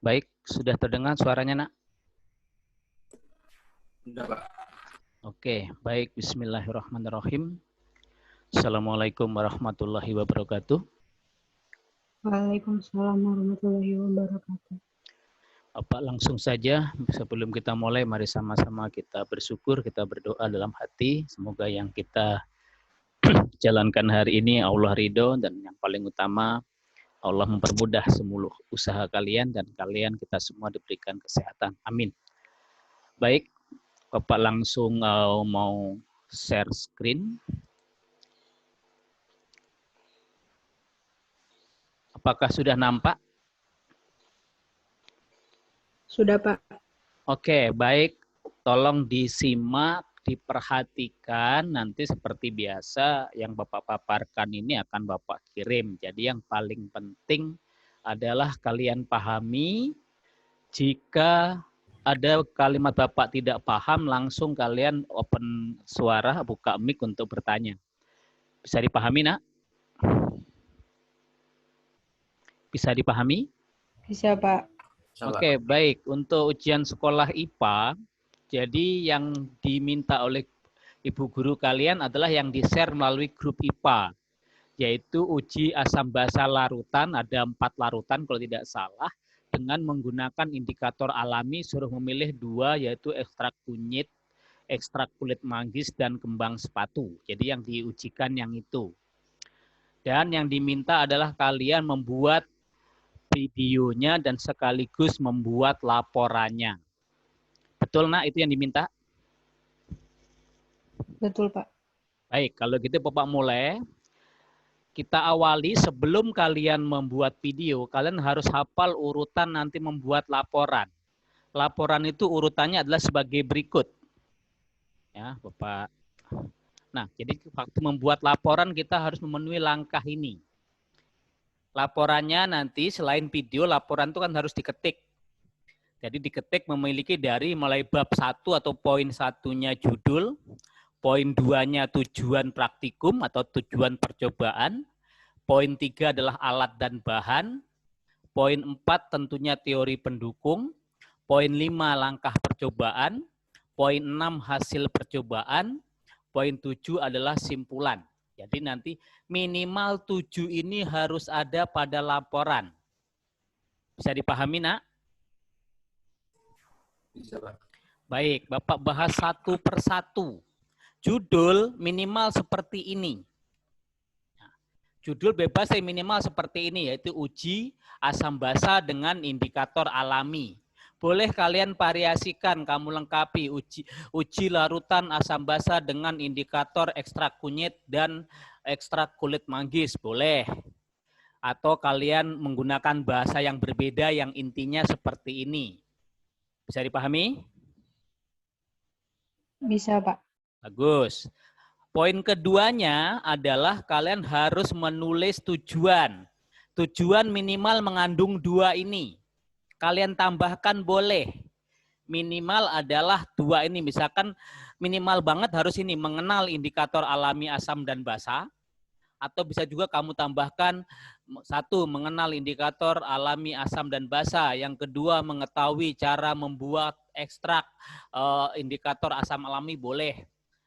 Baik, sudah terdengar suaranya, Nak? Sudah, Pak. Oke, baik. Bismillahirrahmanirrahim. Assalamualaikum warahmatullahi wabarakatuh. Waalaikumsalam warahmatullahi wabarakatuh. Bapak, langsung saja sebelum kita mulai, mari sama-sama kita bersyukur, kita berdoa dalam hati. Semoga yang kita jalankan hari ini Allah ridho, dan yang paling utama Allah mempermudah semua usaha kalian, dan kalian kita semua diberikan kesehatan. Amin. Baik, Bapak langsung mau share screen. Apakah sudah nampak? Sudah, Pak. Oke, baik. Tolong disimak, diperhatikan. Nanti seperti biasa yang Bapak paparkan ini akan Bapak kirim. Jadi yang paling penting adalah kalian pahami. Jika ada kalimat Bapak tidak paham, langsung kalian open suara, buka mic untuk bertanya. Bisa dipahami, Nak? Bisa dipahami? Bisa, Pak. Oke, baik. Untuk ujian sekolah IPA, jadi yang diminta oleh Ibu Guru kalian adalah yang di-share melalui grup IPA, yaitu uji asam basa larutan, ada 4 larutan kalau tidak salah, dengan menggunakan indikator alami, suruh memilih 2, yaitu ekstrak kunyit, ekstrak kulit manggis, dan kembang sepatu. Jadi yang diujikan yang itu. Dan yang diminta adalah kalian membuat videonya dan sekaligus membuat laporannya. Betul, Nak, itu yang diminta? Betul, Pak. Baik, kalau gitu Bapak mulai. Kita awali sebelum kalian membuat video, kalian harus hafal urutan nanti membuat laporan. Laporan itu urutannya adalah sebagai berikut. Ya, Bapak. Nah, jadi waktu membuat laporan kita harus memenuhi langkah ini. Laporannya nanti selain video, laporan itu kan harus diketik. Jadi diketik memiliki dari mulai bab 1 atau poin 1-nya judul, poin 2-nya tujuan praktikum atau tujuan percobaan, poin 3 adalah alat dan bahan, poin 4 tentunya teori pendukung, poin 5 langkah percobaan, poin 6 hasil percobaan, poin 7 adalah simpulan. Jadi nanti minimal 7 ini harus ada pada laporan. Bisa dipahami, Nak? Bisa, Pak. Baik, Bapak bahas satu persatu. Judul minimal seperti ini. Judul bebas yang minimal seperti ini, yaitu uji asam basa dengan indikator alami. Boleh kalian variasikan, kamu lengkapi uji larutan asam basa dengan indikator ekstrak kunyit dan ekstrak kulit manggis, boleh. Atau kalian menggunakan bahasa yang berbeda yang intinya seperti ini. Bisa dipahami? Bisa, Pak. Bagus. Poin keduanya adalah kalian harus menulis tujuan. Tujuan minimal mengandung 2 ini. Kalian tambahkan boleh. Minimal adalah 2 ini. Misalkan minimal banget harus ini, mengenal indikator alami asam dan basa. Atau bisa juga kamu tambahkan 1, mengenal indikator alami asam dan basa. Yang kedua, mengetahui cara membuat ekstrak indikator asam alami, boleh.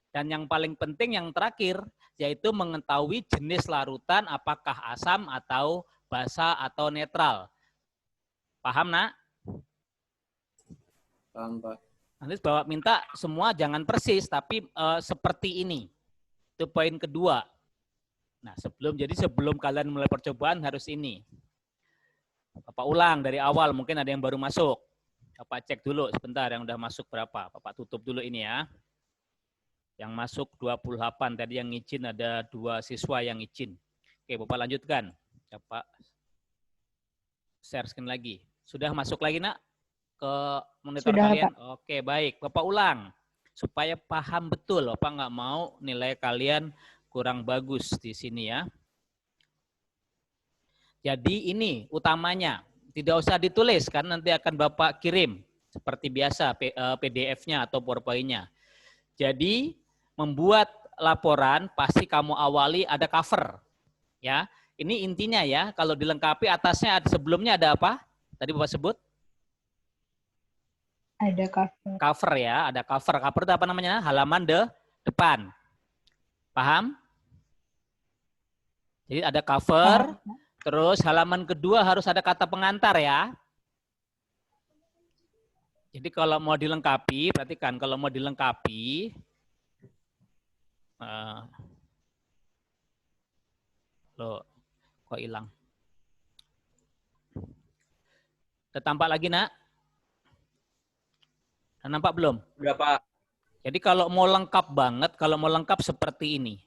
Dan yang paling penting yang terakhir, yaitu mengetahui jenis larutan apakah asam atau basa atau netral. Paham, Nak? Paham, Pak. Nanti Bapak minta semua jangan persis, tapi seperti ini. Itu poin kedua. Nah, sebelum kalian mulai percobaan harus ini. Bapak ulang dari awal, mungkin ada yang baru masuk. Bapak cek dulu sebentar yang udah masuk berapa. Bapak tutup dulu ini ya. Yang masuk 28, tadi yang izin ada 2 siswa yang izin. Oke, Bapak lanjutkan. Bapak share screen lagi. Sudah masuk lagi, Nak, ke monitor Sudah, kalian? Pak. Oke, baik. Bapak ulang. Supaya paham betul. Bapak nggak mau nilai kalian kurang bagus di sini ya. Jadi ini utamanya. Tidak usah ditulis, kan nanti akan Bapak kirim. Seperti biasa, PDF-nya atau PowerPoint-nya. Jadi membuat laporan pasti kamu awali ada cover. Ya, ini intinya ya. Kalau dilengkapi atasnya sebelumnya ada apa? Tadi Bapak sebut? Ada cover. Cover ya, ada cover. Cover itu apa namanya? Halaman depan. Paham? Jadi ada cover, Paham, Pak. terus halaman kedua harus ada kata pengantar ya. Jadi kalau mau dilengkapi, perhatikan kalau mau dilengkapi, loh, kok hilang? Udah tampak lagi, Nak? Udah nampak belum? Udah, Pak. Jadi kalau mau lengkap banget, kalau mau lengkap seperti ini.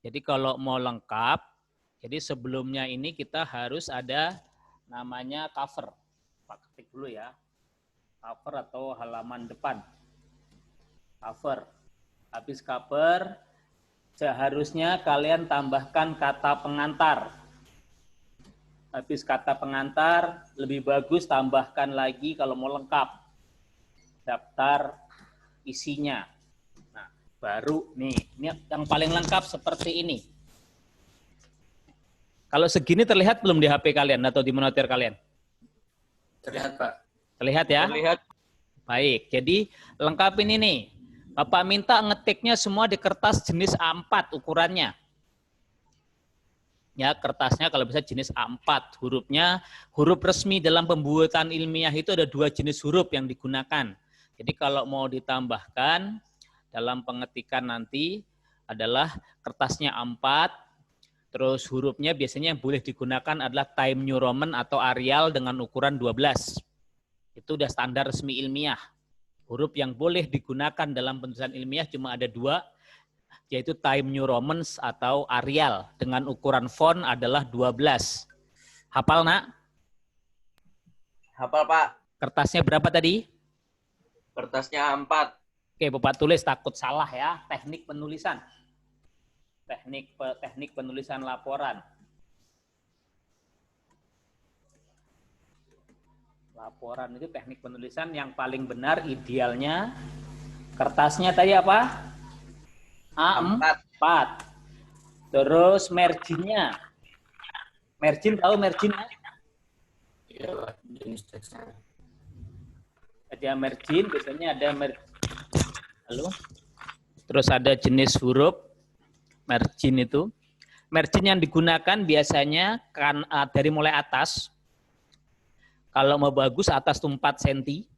Jadi kalau mau lengkap, jadi sebelumnya ini kita harus ada namanya cover. Pak ketik dulu ya. Cover atau halaman depan. Cover. Habis cover, seharusnya kalian tambahkan kata pengantar. Habis kata pengantar, lebih bagus tambahkan lagi kalau mau lengkap. Daftar isinya. Nah, baru nih, ini yang paling lengkap seperti ini. Kalau segini terlihat belum di HP kalian atau di monitor kalian? Terlihat, Pak. Terlihat ya? Terlihat. Baik, jadi lengkapin ini. Bapak minta ngetiknya semua di kertas jenis A4 ukurannya. Ya, kertasnya kalau bisa jenis A4. Hurufnya, huruf resmi dalam pembuatan ilmiah itu ada 2 jenis huruf yang digunakan. Jadi kalau mau ditambahkan dalam pengetikan nanti adalah kertasnya A4, terus hurufnya biasanya yang boleh digunakan adalah Time New Roman atau Arial dengan ukuran 12. Itu udah standar resmi ilmiah. Huruf yang boleh digunakan dalam penulisan ilmiah cuma ada 2, yaitu Time New Romans atau Arial dengan ukuran font adalah 12. Hafal, Nak? Hafal, Pak. Kertasnya berapa tadi? Kertasnya A4. Oke, Bapak tulis takut salah ya. Teknik penulisan. Teknik penulisan laporan. Laporan itu teknik penulisan yang paling benar idealnya. Kertasnya tadi apa? A4. Terus marginnya. Margin tahu marginnya? Iya, Pak. Jenis teksnya. Ada margin, biasanya ada lalu terus ada jenis huruf margin itu. Margin yang digunakan biasanya kan dari mulai atas. Kalau mau bagus atas tuh 4 cm.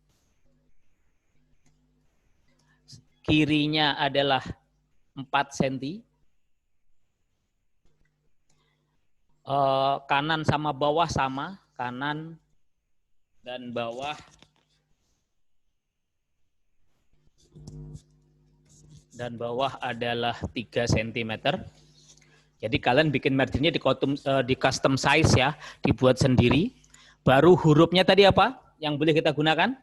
Kirinya adalah 4 cm. Kanan sama bawah sama, kanan dan bawah adalah 3 cm. Jadi kalian bikin marginnya di custom size ya, dibuat sendiri. Baru hurufnya tadi apa yang boleh kita gunakan?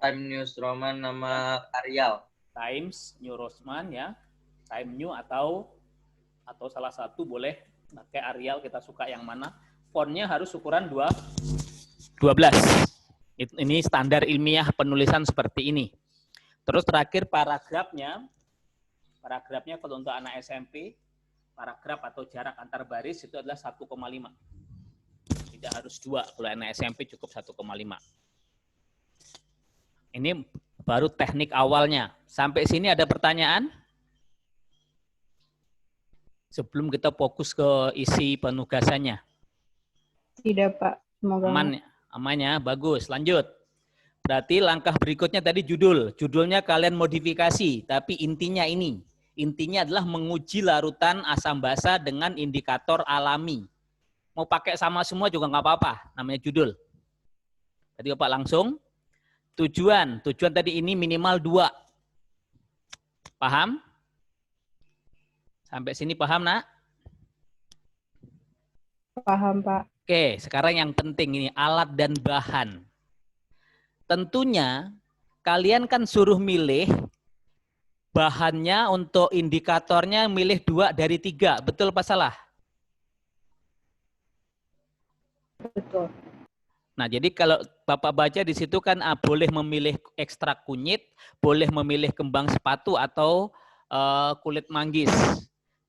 Time New Roman nama Arial. Times New Roman ya. Time New atau salah satu boleh pakai Arial, kita suka yang mana. Fontnya harus ukuran 12. Ini standar ilmiah penulisan seperti ini. Terus terakhir paragrafnya kalau untuk anak SMP, paragraf atau jarak antar baris itu adalah 1,5. Tidak harus 2, kalau anak SMP cukup 1,5. Ini baru teknik awalnya. Sampai sini ada pertanyaan? Sebelum kita fokus ke isi penugasannya. Tidak, Pak. Semoga Aman ya, bagus. Lanjut. Berarti langkah berikutnya tadi judul. Judulnya kalian modifikasi, tapi intinya ini. Intinya adalah menguji larutan asam basa dengan indikator alami. Mau pakai sama semua juga nggak apa-apa, namanya judul. Tadi Bapak langsung. Tujuan tadi ini minimal 2. Paham? Sampai sini paham, Nak? paham, Pak. Oke, sekarang yang penting ini alat dan bahan. Tentunya kalian kan suruh milih bahannya untuk indikatornya milih 2 dari 3. Betul apa salah? Betul. Nah, jadi kalau Bapak baca di situ kan boleh memilih ekstrak kunyit, boleh memilih kembang sepatu atau kulit manggis.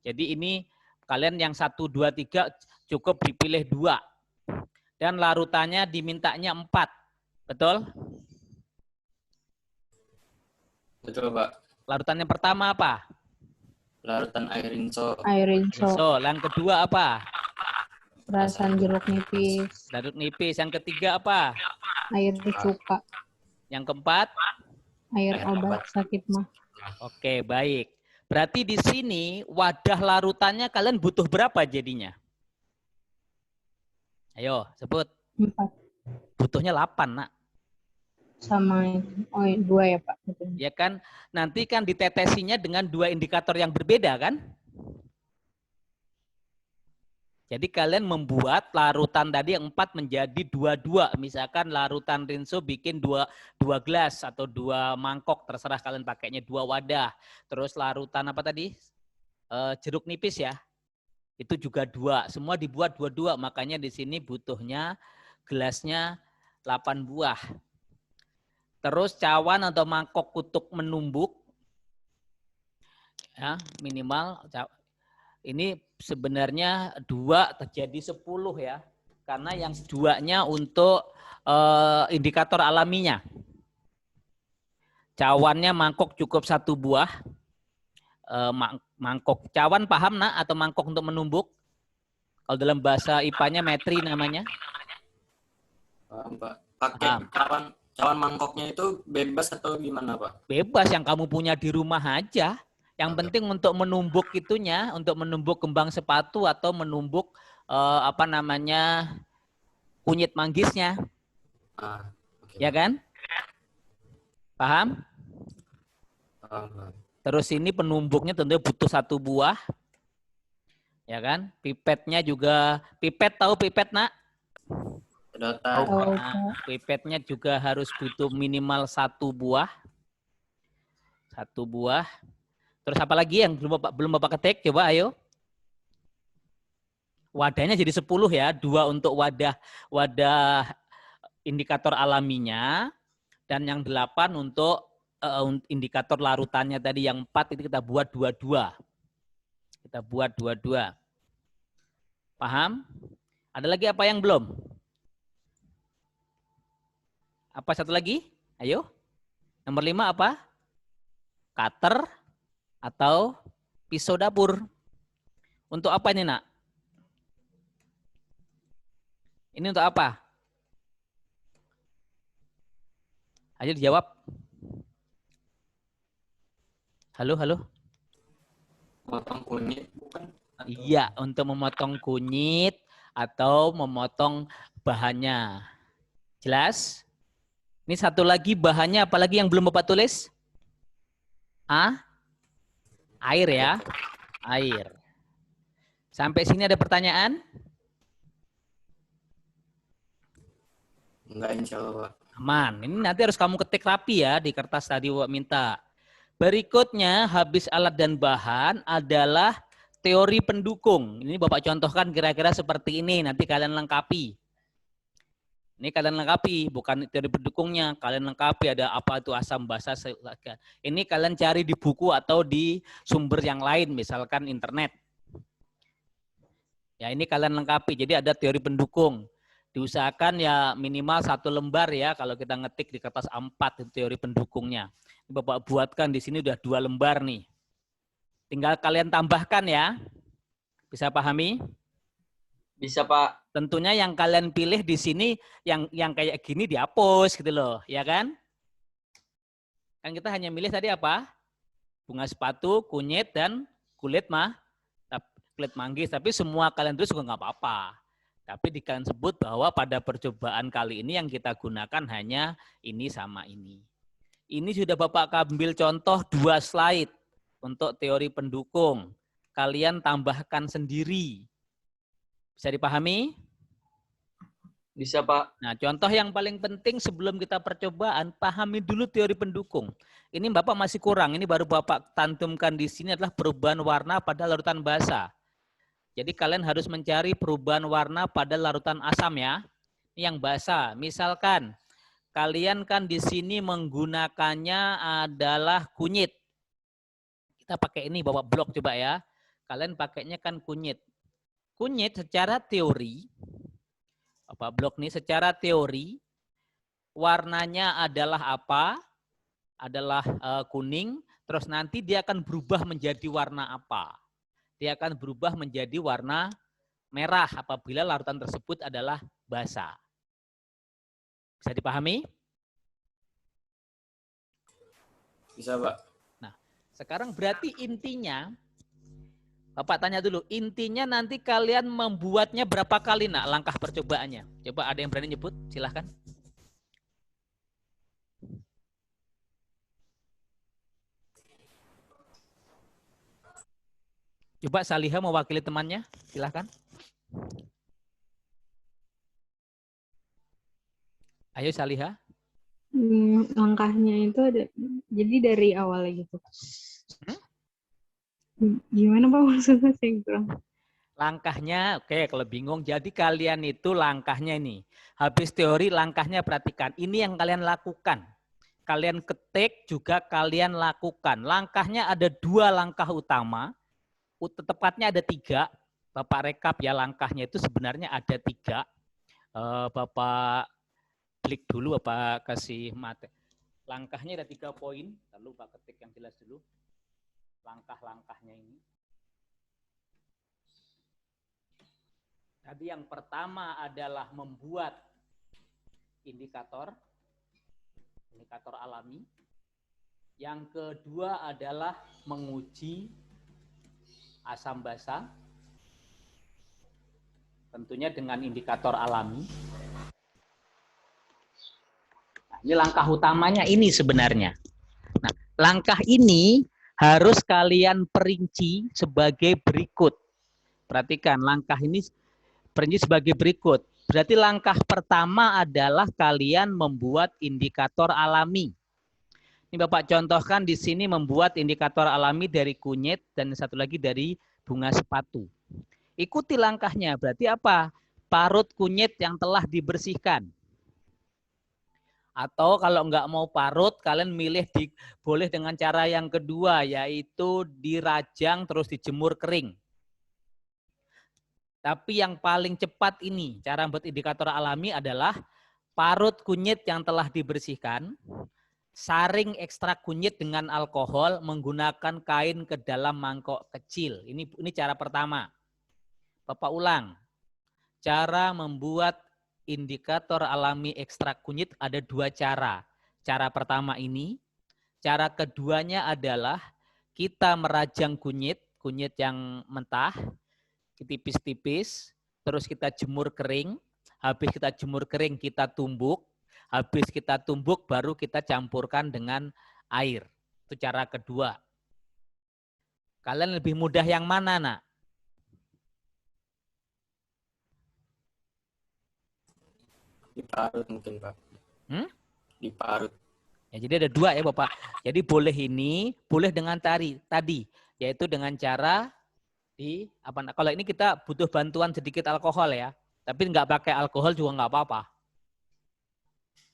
Jadi ini kalian yang 1, 2, 3 cukup dipilih 2. Dan larutannya dimintanya 4. Betul? Betul, Pak. Larutan yang pertama apa? Larutan air rinso. Air rinso. So, yang kedua apa? Perasan jeruk nipis. Darut nipis. Yang ketiga apa? Air cuka. Yang keempat? Air obat sakit mah. Oke, baik. Berarti di sini wadah larutannya kalian butuh berapa jadinya? Ayo, sebut. 4. Butuhnya 8, Nak. Sama oh 2 ya Pak. Betul. Ya kan? Nanti kan ditetesinya dengan 2 indikator yang berbeda kan? Jadi kalian membuat larutan tadi yang 4 menjadi 2-2. Misalkan larutan rinso bikin 2 gelas atau 2 mangkok, terserah kalian pakainya 2 wadah. Terus larutan apa tadi? Jeruk nipis ya. Itu juga 2. Semua dibuat 2-2. Makanya di sini butuhnya gelasnya 8 buah. Terus cawan atau mangkok kutuk menumbuk. Ya, minimal ini sebenarnya 2 terjadi 10 ya. Karena yang 2-nya untuk indikator alaminya. Cawannya mangkok cukup 1 buah. Mangkok cawan paham Nak atau mangkok untuk menumbuk? Kalau dalam bahasa IPA-nya metri namanya. Paham, Pak. Pakai cawan mangkoknya itu bebas atau gimana, Pak? Bebas yang kamu punya di rumah aja. Yang penting untuk menumbuk itunya, untuk menumbuk kembang sepatu atau menumbuk kunyit manggisnya. Okay. Ya kan? Paham? Paham, Pak. Terus ini penumbuknya tentunya butuh 1 buah. Ya kan? Pipetnya juga, pipet tahu pipet Nak? Sedotan. Nah, pipetnya juga harus butuh minimal 1 buah. 1 buah. Terus apa lagi yang belum Bapak ketik? Coba ayo. Wadahnya jadi 10 ya. 2 untuk wadah indikator alaminya. Dan yang 8 untuk indikator larutannya tadi. Yang 4 itu kita buat 2-2. Kita buat 2-2. Paham? Ada lagi apa yang belum? Apa satu lagi? Ayo. Nomor 5 apa? Cutter atau pisau dapur. Untuk apa ini, Nak? Ini untuk apa? Ayo dijawab. Halo, halo. Potong kunyit bukan? Iya, untuk memotong kunyit atau memotong bahannya. Jelas? Ini satu lagi bahannya, apalagi yang belum Bapak tulis? Air ya. Air. Sampai sini ada pertanyaan? Enggak, insya Allah, Pak. Aman. Ini nanti harus kamu ketik rapi ya di kertas tadi Bapak minta. Berikutnya, habis alat dan bahan adalah teori pendukung. Ini Bapak contohkan kira-kira seperti ini. Nanti kalian lengkapi. Ini kalian lengkapi, bukan teori pendukungnya. Kalian lengkapi ada apa itu asam basa. Ini kalian cari di buku atau di sumber yang lain, misalkan internet. Ya ini kalian lengkapi. Jadi ada teori pendukung. Diusahakan ya minimal 1 lembar ya. Kalau kita ngetik di kertas A4 itu teori pendukungnya. Bapak buatkan di sini udah 2 lembar nih. Tinggal kalian tambahkan ya. Bisa pahami? Bisa, Pak. Tentunya yang kalian pilih di sini yang kayak gini dihapus gitu loh, ya kan? Kan kita hanya milih tadi apa? Bunga sepatu, kunyit dan kulit manggis. Tapi semua kalian tulis juga nggak apa-apa. Tapi kalian sebut bahwa pada percobaan kali ini yang kita gunakan hanya ini sama ini. Ini sudah Bapak ambil contoh 2 slide untuk teori pendukung. Kalian tambahkan sendiri. Bisa dipahami? Bisa, Pak. Nah, contoh yang paling penting sebelum kita percobaan, pahami dulu teori pendukung. Ini Bapak masih kurang, ini baru Bapak tantumkan di sini adalah perubahan warna pada larutan basa. Jadi kalian harus mencari perubahan warna pada larutan asam ya. Ini yang basa. Misalkan kalian kan di sini menggunakannya adalah kunyit. Kita pakai ini Bapak blok coba ya. Kalian pakainya kan kunyit. Kunyit secara teori, Bapak blok nih secara teori, warnanya adalah apa? adalah kuning, terus nanti dia akan berubah menjadi warna apa? Dia akan berubah menjadi warna merah apabila larutan tersebut adalah basa. Bisa dipahami? Bisa, Pak. Nah, sekarang berarti intinya, Bapak tanya dulu, intinya nanti kalian membuatnya berapa kali nak langkah percobaannya? Coba ada yang berani nyebut? Silahkan. Coba Salihah mewakili temannya, silahkan. Ayo Salihah. Langkahnya itu ada, jadi dari awal gitu. Gimana Pak maksudnya saya kurang? Langkahnya, oke kalau bingung, jadi kalian itu langkahnya ini. Habis teori langkahnya perhatikan, ini yang kalian lakukan. Kalian ketik juga kalian lakukan. Langkahnya ada 2 langkah utama, tepatnya ada 3. Bapak rekap ya langkahnya itu sebenarnya ada 3. Bapak klik dulu, Bapak kasih materi. Langkahnya ada 3 poin, lalu Bapak ketik yang jelas dulu. Langkah-langkahnya ini. Tadi yang pertama adalah membuat indikator alami. Yang kedua adalah menguji asam basa. Tentunya dengan indikator alami. Nah, ini langkah utamanya ini sebenarnya. Nah, langkah ini harus kalian perinci sebagai berikut. Perhatikan, langkah ini perinci sebagai berikut. Berarti langkah pertama adalah kalian membuat indikator alami. Ini Bapak contohkan di sini membuat indikator alami dari kunyit dan satu lagi dari bunga sepatu. Ikuti langkahnya, berarti apa? Parut kunyit yang telah dibersihkan. Atau kalau nggak mau parut, kalian boleh dengan cara yang kedua, yaitu dirajang terus dijemur kering. Tapi yang paling cepat ini, cara membuat indikator alami adalah parut kunyit yang telah dibersihkan, saring ekstrak kunyit dengan alkohol menggunakan kain ke dalam mangkok kecil. Ini cara pertama. Bapak ulang. Cara membuat indikator alami ekstrak kunyit ada 2 cara. Cara pertama ini, cara keduanya adalah kita merajang kunyit yang mentah, tipis-tipis, terus kita jemur kering. Habis kita jemur kering, kita tumbuk. Habis kita tumbuk, baru kita campurkan dengan air. Itu cara kedua. Kalian lebih mudah yang mana, nak? Diparut mungkin, Pak. Diparut. Ya, jadi ada 2 ya Bapak. Jadi boleh ini, boleh dengan tadi, yaitu dengan cara kalau ini kita butuh bantuan sedikit alkohol ya, tapi nggak pakai alkohol juga nggak apa-apa.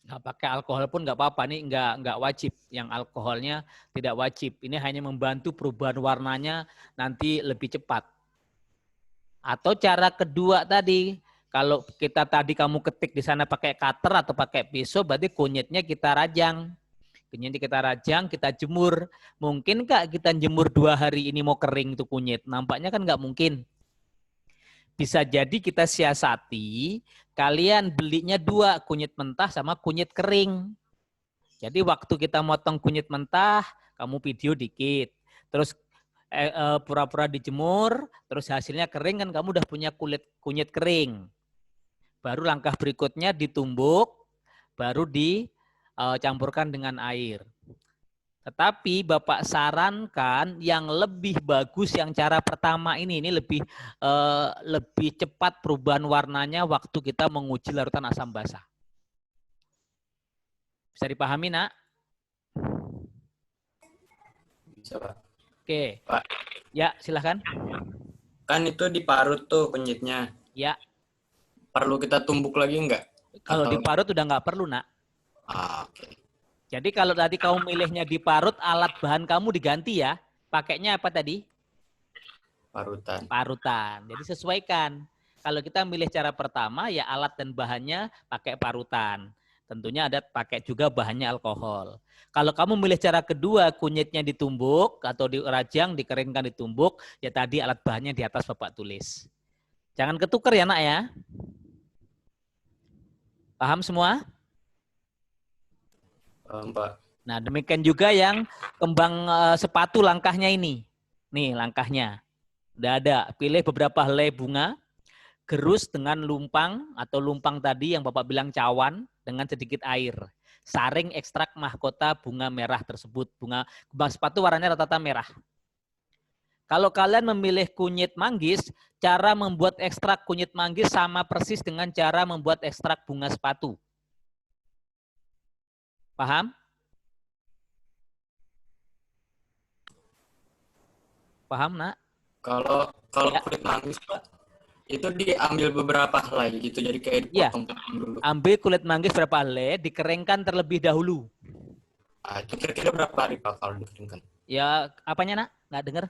Nggak pakai alkohol pun nggak apa-apa, ini nggak wajib. Yang alkoholnya tidak wajib. Ini hanya membantu perubahan warnanya nanti lebih cepat. Atau cara kedua tadi, kalau kita tadi kamu ketik di sana pakai cutter atau pakai pisau, berarti kunyitnya kita rajang. Kunyitnya kita rajang, kita jemur. Mungkin nggak kita jemur 2 hari ini mau kering tuh kunyit? Nampaknya kan nggak mungkin. Bisa jadi kita siasati, kalian belinya 2, kunyit mentah sama kunyit kering. Jadi waktu kita motong kunyit mentah, kamu video dikit. Terus pura-pura dijemur, terus hasilnya kering kan kamu udah punya kunyit kering. Baru langkah berikutnya ditumbuk, baru dicampurkan dengan air. Tetapi Bapak sarankan yang lebih bagus yang cara pertama ini lebih cepat perubahan warnanya waktu kita menguji larutan asam basa. Bisa dipahami, nak? Bisa, Pak. Oke. Pak. Ya, silahkan. Kan itu diparut tuh kunyitnya. Ya. Perlu kita tumbuk lagi enggak? Kalau diparut udah nggak perlu, nak. Oke. Jadi kalau tadi kamu milihnya diparut, alat bahan kamu diganti ya. Pakainya apa tadi? Parutan. Parutan. Jadi sesuaikan. Kalau kita milih cara pertama, ya alat dan bahannya pakai parutan. Tentunya ada pakai juga bahannya alkohol. Kalau kamu milih cara kedua, kunyitnya ditumbuk atau dirajang, dikeringkan, ditumbuk, ya tadi alat bahannya di atas Bapak tulis. Jangan ketukar ya nak ya. Paham semua? Pak. Nah demikian juga yang kembang sepatu langkahnya ini. Nih langkahnya. Udah ada, pilih beberapa helai bunga, gerus dengan lumpang atau lumpang tadi yang Bapak bilang cawan dengan sedikit air. Saring ekstrak mahkota bunga merah tersebut. Bunga kembang sepatu warnanya rata-rata merah. Kalau kalian memilih kunyit manggis, cara membuat ekstrak kunyit manggis sama persis dengan cara membuat ekstrak bunga sepatu. Paham? Paham, nak? Kalau Ya. kulit manggis, Pak, itu diambil beberapa helai gitu, jadi kayak dipotong-potong dulu. Ambil kulit manggis berapa helai, dikeringkan terlebih dahulu. Itu kira-kira berapa hari, Pak, kalau dikeringkan? Ya, apanya nak? Nggak dengar?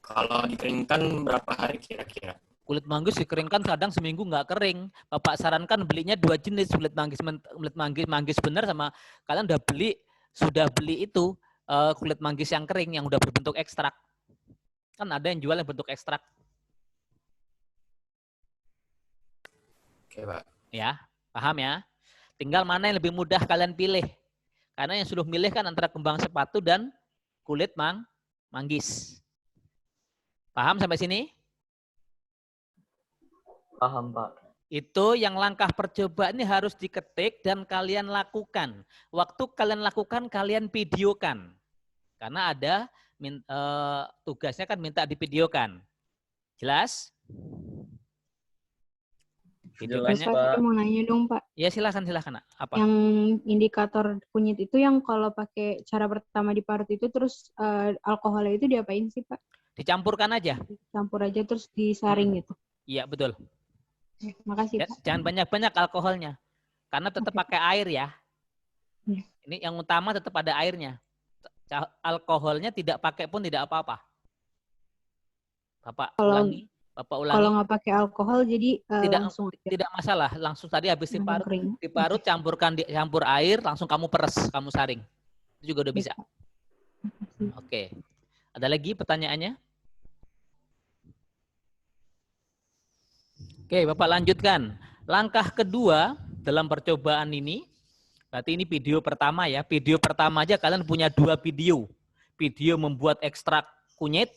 Kalau dikeringkan berapa hari kira-kira? Kulit manggis dikeringkan kadang seminggu nggak kering. Bapak sarankan belinya 2 jenis, kulit manggis benar sama kalian sudah beli itu kulit manggis yang kering yang udah berbentuk ekstrak. Kan ada yang jual yang bentuk ekstrak. Oke, Pak. Ya, paham ya? Tinggal mana yang lebih mudah kalian pilih. Karena yang sudah milih kan antara kembang sepatu dan kulit manggis. Paham sampai sini? Paham, Pak. Itu yang langkah percobaan ini harus diketik dan kalian lakukan. Waktu kalian lakukan, kalian videokan. Karena ada tugasnya kan minta divideokan. Jelas? Jelas, Pak, Pak. saya mau nanya dong, Pak. Ya silakan. Apa? Yang indikator kunyit itu yang kalau pakai cara pertama diparut itu terus alkoholnya itu diapain sih, Pak? Dicampurkan aja. Campur aja terus disaring gitu. Iya, betul. Makasih, Ya, Pak. jangan banyak-banyak alkoholnya. Karena tetap pakai air ya. Ya. Ini yang utama tetap ada airnya. Alkoholnya tidak pakai pun tidak apa-apa. Bapak ulangi. Kalau nggak pakai alkohol jadi langsung aja. Tidak masalah. Langsung tadi habis Kering. diparut campur air, langsung kamu peres, kamu saring. Itu juga udah bisa. Oke. Ada lagi pertanyaannya? Oke, Bapak lanjutkan. Langkah kedua dalam percobaan ini, berarti ini video pertama ya. Video pertama aja kalian punya 2 video. Video membuat ekstrak kunyit.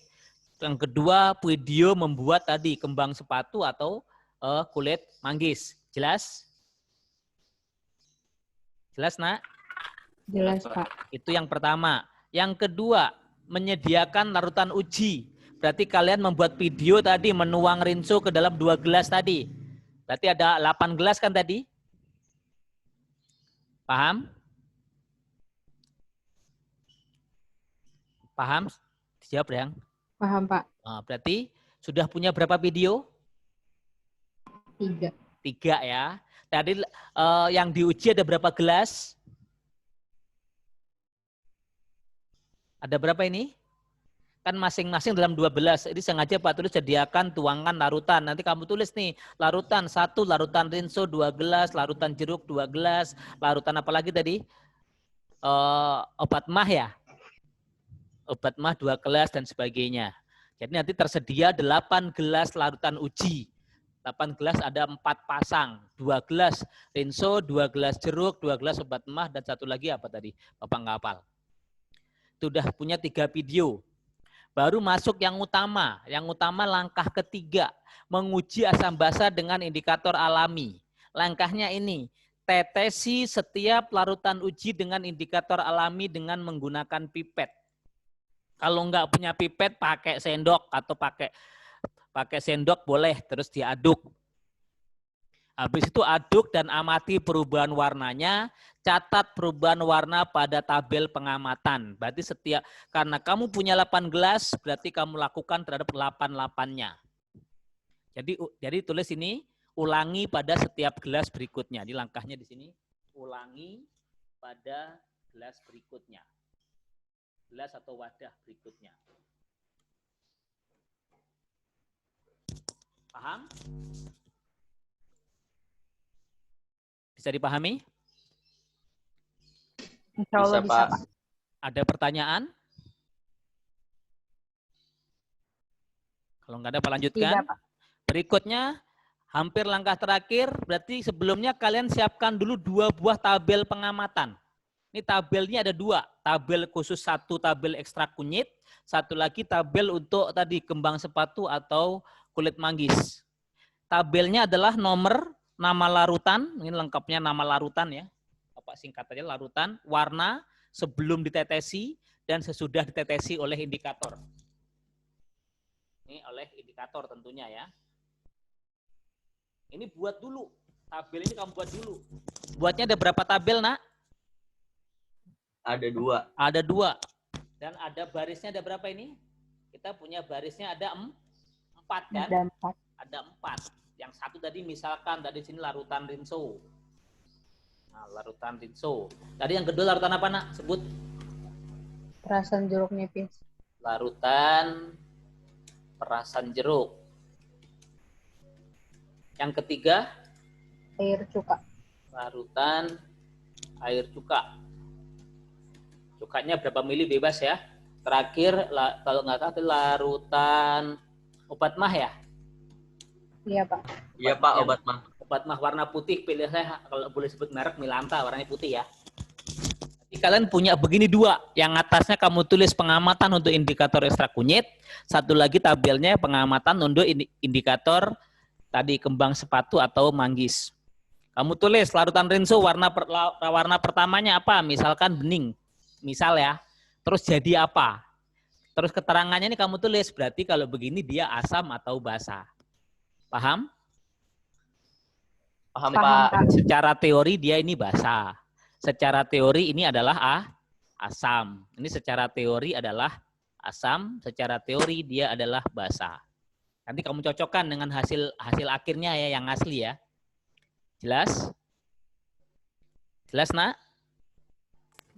Yang kedua, video membuat tadi kembang sepatu atau kulit manggis. Jelas? Jelas, nak? Jelas, Pak. Itu yang pertama. Yang kedua, menyediakan larutan uji. Berarti kalian membuat video tadi, menuang rinso ke dalam 2 gelas tadi. Berarti ada 8 gelas kan tadi? Paham? Paham? Dijawab, Yang. Paham, Pak. Nah, berarti sudah punya berapa video? 3. 3 ya. Tadi yang diuji ada berapa gelas? Ada berapa ini? Kan masing-masing dalam 12. Jadi sengaja Pak tulis sediakan tuangan larutan. Nanti kamu tulis nih, larutan 1, larutan rinso 2 gelas, larutan jeruk 2 gelas, larutan apa lagi tadi? Obat mah ya? Obat mah 2 gelas dan sebagainya. Jadi nanti tersedia 8 gelas larutan uji. 8 gelas ada 4 pasang. 2 gelas rinso, 2 gelas jeruk, 2 gelas obat mah, dan 1 lagi apa tadi? Bapak nggak hafal. Sudah punya 3 video. Baru masuk yang utama. Yang utama langkah ketiga. Menguji asam basa dengan indikator alami. Langkahnya ini. Tetesi setiap larutan uji dengan indikator alami dengan menggunakan pipet. Kalau nggak punya pipet, pakai sendok atau pakai sendok boleh, terus diaduk. Habis itu aduk dan amati perubahan warnanya, catat perubahan warna pada tabel pengamatan. Berarti karena kamu punya 8 gelas, berarti kamu lakukan terhadap 8-8-nya. Jadi tulis ini, ulangi pada setiap gelas berikutnya. Di langkahnya di sini, ulangi pada gelas berikutnya. Gelas atau wadah berikutnya. Paham? Bisa dipahami? Insya Allah Bisa, bisa, Pak. Pak. Ada pertanyaan? Kalau nggak ada, Pak lanjutkan. Tidak, Pak. Berikutnya, hampir langkah terakhir, berarti sebelumnya kalian siapkan dulu 2 buah tabel pengamatan. Ini tabelnya ada 2, tabel khusus, 1 tabel ekstrak kunyit, 1 lagi tabel untuk tadi kembang sepatu atau kulit manggis. Tabelnya adalah nomor, nama larutan, ini lengkapnya nama larutan ya, Bapak singkat aja larutan, warna, sebelum ditetesi, dan sesudah ditetesi oleh indikator. Ini oleh indikator tentunya ya. Ini buat dulu. Tabel ini kamu buat dulu. Buatnya ada berapa tabel, Nak? Ada 2. Ada 2. Dan ada barisnya ada berapa ini? Kita punya barisnya ada 4 kan? Ada 4. Ada 4. Yang satu tadi misalkan tadi sini larutan rinso. Nah, larutan rinso. Tadi yang kedua larutan apa, Nak? Sebut. Perasan jeruk nipis. Larutan perasan jeruk. Yang ketiga, Air cuka. larutan air cuka. Cukanya berapa mili bebas ya. Terakhir, kalau nggak salah larutan obat mah ya. Iya, Pak. Iya, Pak, obat mah. Obat mah warna putih, pilih saya kalau boleh sebut merek Milanta, warnanya putih ya. Jadi kalian punya begini 2, yang atasnya kamu tulis pengamatan untuk indikator ekstrak kunyit, satu lagi tabelnya pengamatan untuk indikator tadi kembang sepatu atau manggis. Kamu tulis larutan rinso warna pertamanya apa? Misalkan bening. Misal ya. Terus jadi apa? Terus keterangannya ini kamu tulis, berarti kalau begini dia asam atau basa. Paham? Paham, Paham, Pak. Pak. Secara teori dia ini basa. Secara teori ini adalah asam. Ini secara teori adalah asam, secara teori dia adalah basa. Nanti kamu cocokkan dengan hasil akhirnya ya yang asli ya. Jelas? Jelas, Nak?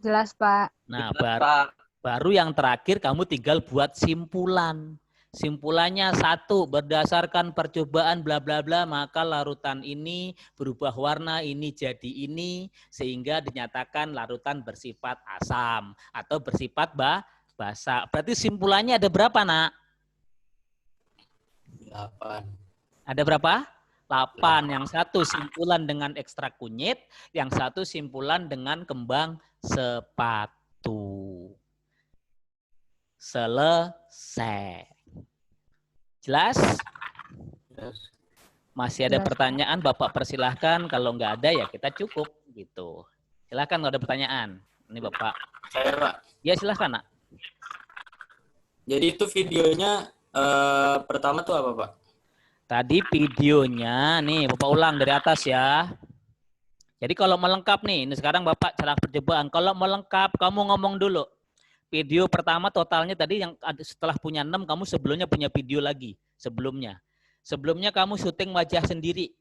Jelas, Pak. Nah, Jelas, Pak. baru yang terakhir kamu tinggal buat simpulan. Simpulannya 1, berdasarkan percobaan bla bla bla, maka larutan ini berubah warna, ini jadi ini, sehingga dinyatakan larutan bersifat asam atau bersifat basa. Berarti simpulannya ada berapa, Nak? 8. Ada berapa? 8. Yang satu simpulan dengan ekstrak kunyit, yang satu simpulan dengan kembang sepatu. Selesai. Jelas? Masih ada Jelas, Pak. pertanyaan, Bapak persilahkan. Kalau nggak ada ya kita cukup gitu. Silahkan kalau ada pertanyaan. Ini Bapak. Saya, Pak. Ya silahkan, Nak. Jadi itu videonya pertama tuh apa, Pak? Tadi videonya, nih Bapak ulang dari atas ya. Jadi kalau melengkap nih, ini sekarang Bapak cara percobaan. Kalau melengkap, kamu ngomong dulu. Video pertama totalnya tadi yang setelah punya 6, kamu sebelumnya punya video lagi. Sebelumnya kamu syuting wajah sendiri.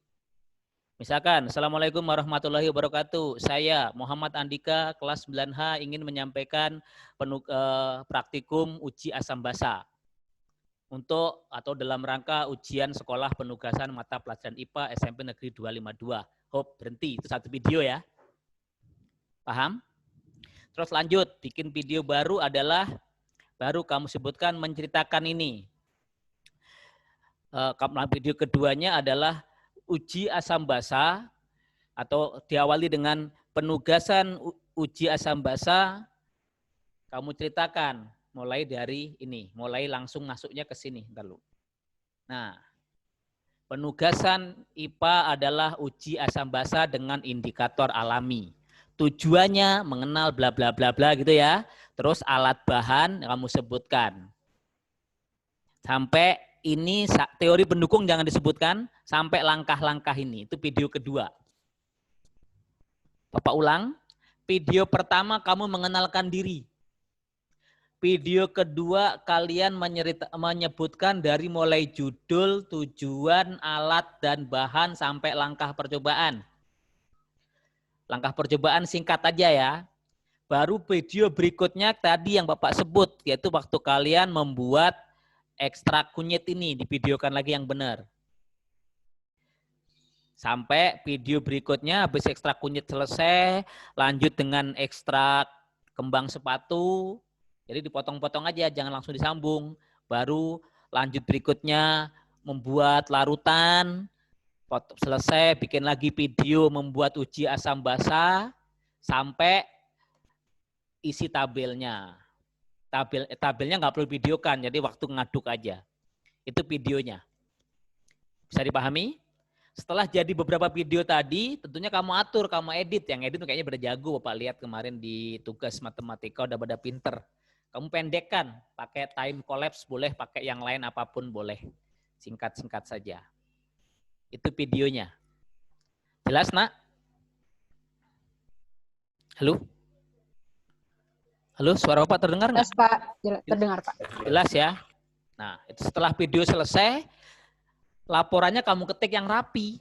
Misalkan, Assalamualaikum warahmatullahi wabarakatuh. Saya Muhammad Andika, kelas 9H, ingin menyampaikan praktikum uji asam basa. Untuk atau dalam rangka ujian sekolah penugasan mata pelajaran IPA SMP Negeri 252. Hop, berhenti. Itu satu video ya. Paham? Terus lanjut, bikin video baru adalah, baru kamu sebutkan menceritakan ini. Video keduanya adalah uji asam basa, atau diawali dengan penugasan uji asam basa, kamu ceritakan mulai dari ini, mulai langsung masuknya ke sini. Nah, penugasan IPA adalah uji asam basa dengan indikator alami. Tujuannya mengenal bla bla bla bla gitu ya. Terus alat bahan kamu sebutkan. Sampai ini teori pendukung jangan disebutkan, sampai langkah-langkah ini. Itu video kedua. Bapak ulang. Video pertama kamu mengenalkan diri. Video kedua kalian menyebutkan dari mulai judul, tujuan, alat, dan bahan sampai langkah percobaan. Langkah percobaan singkat aja ya. Baru video berikutnya tadi yang Bapak sebut, yaitu waktu kalian membuat ekstrak kunyit ini, divideokan lagi yang benar. Sampai video berikutnya habis ekstrak kunyit selesai, lanjut dengan ekstrak kembang sepatu. Jadi dipotong-potong aja, jangan langsung disambung. Baru lanjut berikutnya membuat larutan. Selesai, bikin lagi video membuat uji asam basa sampai isi tabelnya. Tabelnya nggak perlu videokan, jadi waktu ngaduk aja. Itu videonya. Bisa dipahami? Setelah jadi beberapa video tadi, tentunya kamu atur, kamu edit. Yang edit kayaknya pada jago, Bapak lihat kemarin di tugas matematika udah pada pinter. Kamu pendekkan, pakai time collapse boleh, pakai yang lain apapun boleh. Singkat-singkat saja. Itu videonya. Jelas, Nak? Halo? Halo, suara Bapak terdengar nggak? Jelas, Pak. Terdengar, Pak. Jelas ya? Nah, setelah video selesai, laporannya kamu ketik yang rapi.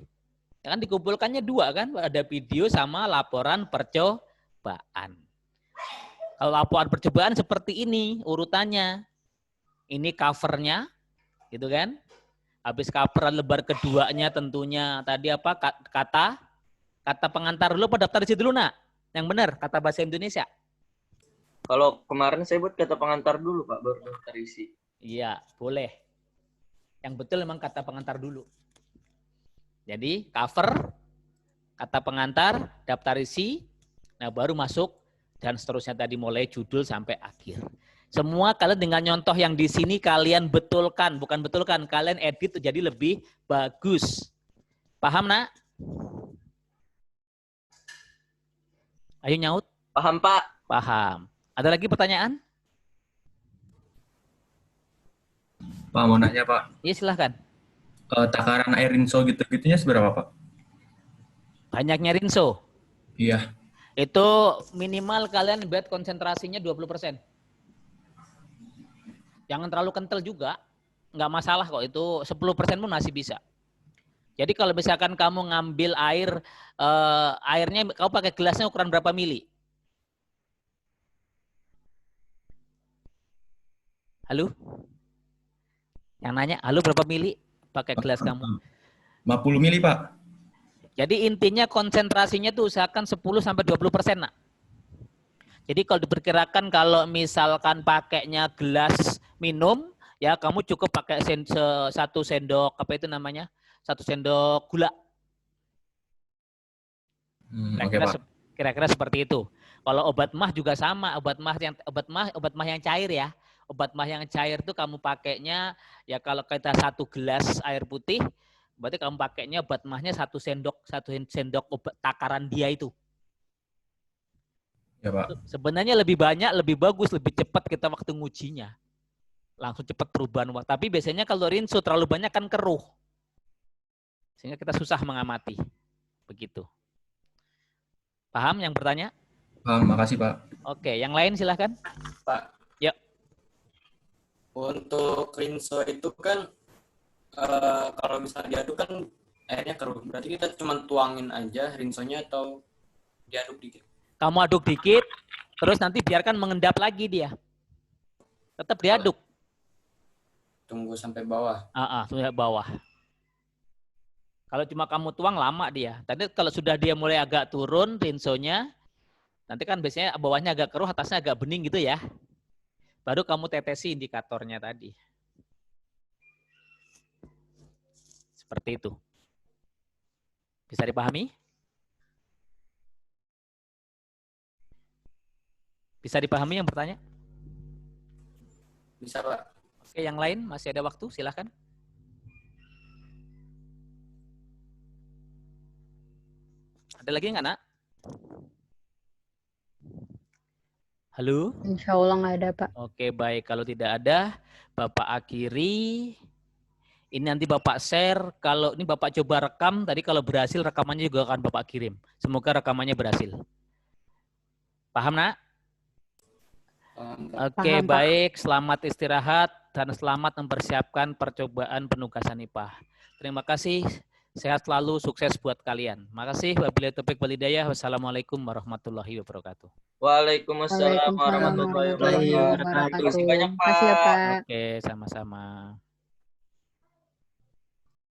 Ya kan dikumpulkannya 2 kan, ada video sama laporan percobaan. Kalau laporan percobaan seperti ini urutannya. Ini covernya, gitu kan? Habis cover lembar keduanya tentunya tadi apa kata pengantar dulu apa daftar isi dulu, Nak? Yang benar kata bahasa Indonesia. Kalau kemarin saya buat kata pengantar dulu, Pak, baru daftar isi. Iya, boleh. Yang betul memang kata pengantar dulu. Jadi cover, kata pengantar, daftar isi, nah baru masuk dan seterusnya tadi mulai judul sampai akhir. Semua kalian dengan nyontoh yang di sini kalian betulkan, bukan betulkan, kalian edit jadi lebih bagus. Paham, Nak? Ayo nyaut. Paham, Pak? Paham. Ada lagi pertanyaan? Pak, mau nanya, Pak. Iya, silahkan. Takaran air rinso gitu-gitunya seberapa, Pak? Banyaknya rinso. Iya. Itu minimal kalian buat konsentrasinya 20%. Jangan terlalu kental juga. Nggak masalah kok, itu 10% pun masih bisa. Jadi kalau misalkan kamu ngambil air, airnya kamu pakai gelasnya ukuran berapa mili? Halo? Yang nanya, halo berapa mili pakai gelas kamu? 50 mili, Pak. Jadi intinya konsentrasinya tuh usahakan 10-20%, Nak. Jadi kalau diperkirakan kalau misalkan pakainya gelas minum, ya kamu cukup pakai 1 sendok, apa itu namanya? 1 sendok gula. Kira-kira seperti itu. Kalau obat mah juga sama, obat mah yang cair ya. Obat mah yang cair itu kamu pakainya ya kalau kita 1 gelas air putih, berarti kamu pakainya obat mahnya 1 sendok obat takaran dia itu. Ya, Pak. Sebenarnya lebih banyak, lebih bagus, lebih cepat kita waktu ngujinya. Langsung cepat perubahan waktu. Tapi biasanya kalau rinso terlalu banyak kan keruh. Sehingga kita susah mengamati. Begitu. Paham yang bertanya? Paham, makasih, Pak. Oke, yang lain silahkan. Pak. Ya. Untuk rinso itu kan kalau misalnya diaduk kan airnya keruh. Berarti kita cuma tuangin aja rinsonya atau diaduk dikit? Kamu aduk dikit, terus nanti biarkan mengendap lagi dia. Tetap diaduk. Tunggu sampai bawah. Sampai bawah. Kalau cuma kamu tuang lama dia. Tapi kalau sudah dia mulai agak turun rinsonya, nanti kan biasanya bawahnya agak keruh, atasnya agak bening gitu ya. Baru kamu tetesi indikatornya tadi. Seperti itu. Bisa dipahami? Bisa dipahami yang bertanya? Bisa, Pak. Oke, yang lain masih ada waktu, silahkan. Ada lagi nggak, Nak? Halo? Insya Allah nggak ada, Pak. Oke, baik. Kalau tidak ada, Bapak akhiri. Ini nanti Bapak share. Kalau ini Bapak coba rekam, tadi kalau berhasil rekamannya juga akan Bapak kirim. Semoga rekamannya berhasil. Paham, Nak? Oke, Paham, Pak. baik. Selamat istirahat dan selamat mempersiapkan percobaan penugasan IPA. Terima kasih. Sehat selalu, sukses buat kalian. Makasih. Wabillahi taufiq wal hidayah. Wassalamualaikum warahmatullahi wabarakatuh. Waalaikumsalam warahmatullahi wabarakatuh. Terima kasih banyak, Pak. Terima kasih banyak, Pak. Terima kasih ya, Pak. Oke, sama-sama.